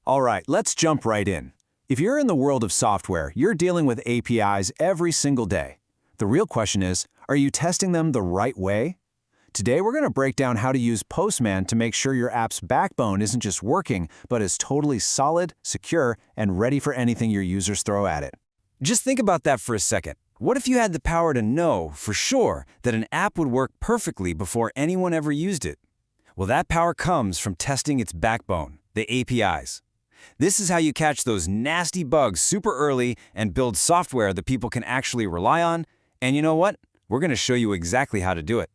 All right, let's jump right in. If you're in the world of software, you're dealing with APIs every single day. The real question is, are you testing them the right way? Today, we're going to break down how to use Postman to make sure your app's backbone isn't just working, but is totally solid, secure, and ready for anything your users throw at it. Just think about that for a second. What if you had the power to know, for sure, that an app would work perfectly before anyone ever used it? Well, that power comes from testing its backbone, the APIs. This is how you catch those nasty bugs super early and build software that people can actually rely on. And you know what? We're going to show you exactly how to do it.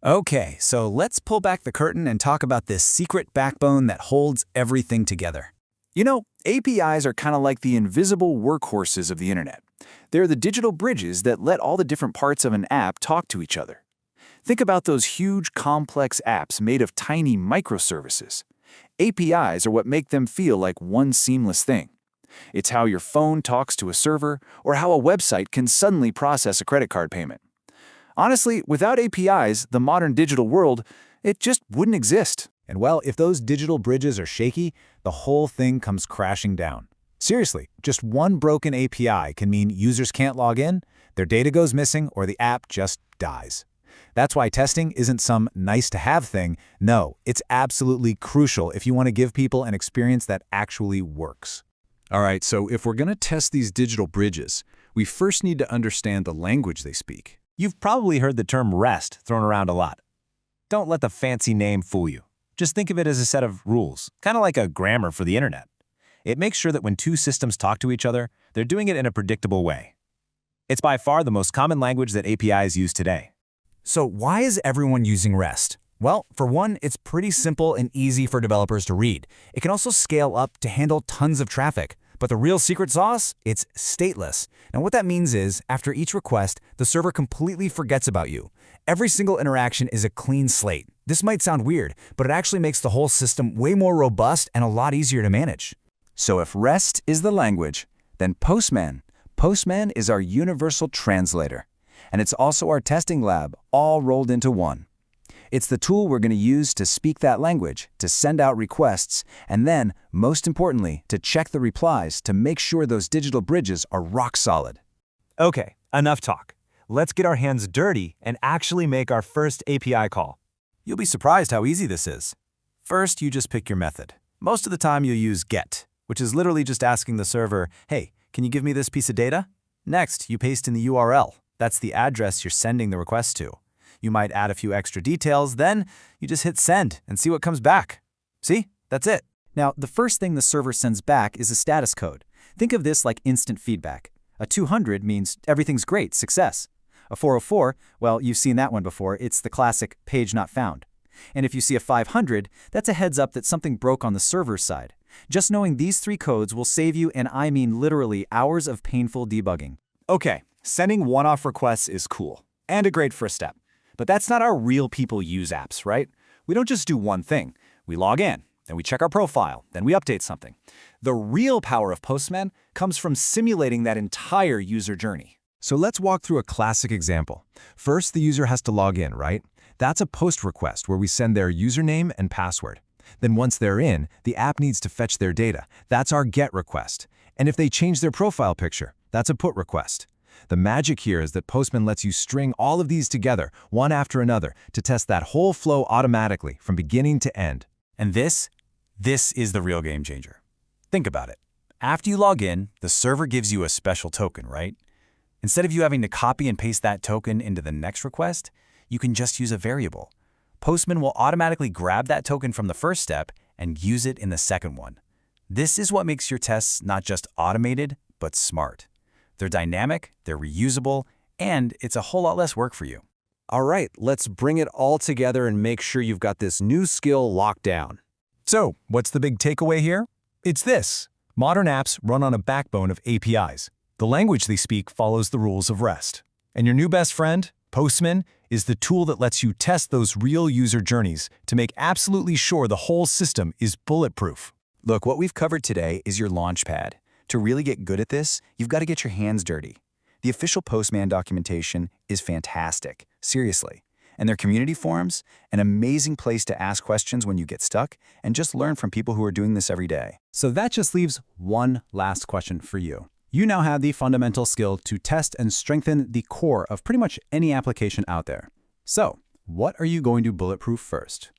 Okay, so let's pull back the curtain and talk about this secret backbone that holds everything together. You know, APIs are kind of like the invisible workhorses of the internet. They're the digital bridges that let all the different parts of an app talk to each other. Think about those huge, complex apps made of tiny microservices. APIs are what make them feel like one seamless thing. It's how your phone talks to a server, or how a website can suddenly process a credit card payment. Honestly, without APIs, the modern digital world, it just wouldn't exist. And well, if those digital bridges are shaky, the whole thing comes crashing down. Seriously, just one broken API can mean users can't log in, their data goes missing, or the app just dies. That's why testing isn't some nice-to-have thing. No, it's absolutely crucial if you want to give people an experience that actually works. All right, so if we're going to test these digital bridges, we first need to understand the language they speak. You've probably heard the term REST thrown around a lot. Don't let the fancy name fool you. Just think of it as a set of rules, kind of like a grammar for the internet. It makes sure that when two systems talk to each other, they're doing it in a predictable way. It's by far the most common language that APIs use today. So why is everyone using REST? Well, for one, it's pretty simple and easy for developers to read. It can also scale up to handle tons of traffic. But the real secret sauce? It's stateless. Now what that means is, after each request, the server completely forgets about you. Every single interaction is a clean slate. This might sound weird, but it actually makes the whole system way more robust and a lot easier to manage. So if REST is the language, then Postman is our universal translator. And it's also our testing lab, all rolled into one. It's the tool we're going to use to speak that language, to send out requests, and then, most importantly, to check the replies to make sure those digital bridges are rock solid. Okay, enough talk. Let's get our hands dirty and actually make our first API call. You'll be surprised how easy this is. First, you just pick your method. Most of the time you'll use GET, which is literally just asking the server, hey, can you give me this piece of data? Next, you paste in the URL. That's the address you're sending the request to. You might add a few extra details, then you just hit send and see what comes back. See? That's it. Now, the first thing the server sends back is a status code. Think of this like instant feedback. A 200 means everything's great, success. A 404, well, you've seen that one before. It's the classic page not found. And if you see a 500, that's a heads up that something broke on the server's side. Just knowing these three codes will save you, and I mean literally, hours of painful debugging. Okay, sending one-off requests is cool and a great first step. But that's not how real people use apps, right? We don't just do one thing. We log in, then we check our profile, then we update something. The real power of Postman comes from simulating that entire user journey. So let's walk through a classic example. First, the user has to log in, right? That's a post request where we send their username and password. Then once they're in, the app needs to fetch their data. That's our GET request. And if they change their profile picture, that's a PUT request. The magic here is that Postman lets you string all of these together, one after another, to test that whole flow automatically from beginning to end. And this is the real game changer. Think about it. After you log in, the server gives you a special token, right? Instead of you having to copy and paste that token into the next request, you can just use a variable. Postman will automatically grab that token from the first step and use it in the second one. This is what makes your tests not just automated, but smart. They're dynamic, they're reusable, and it's a whole lot less work for you. All right, let's bring it all together and make sure you've got this new skill locked down. So, what's the big takeaway here? It's this. Modern apps run on a backbone of APIs. The language they speak follows the rules of REST. And your new best friend, Postman, is the tool that lets you test those real user journeys to make absolutely sure the whole system is bulletproof. Look, what we've covered today is your launchpad. To really get good at this, you've got to get your hands dirty. The official Postman documentation is fantastic, seriously. And their community forums, an amazing place to ask questions when you get stuck and just learn from people who are doing this every day. So that just leaves one last question for you. You now have the fundamental skill to test and strengthen the core of pretty much any application out there. So, what are you going to bulletproof first?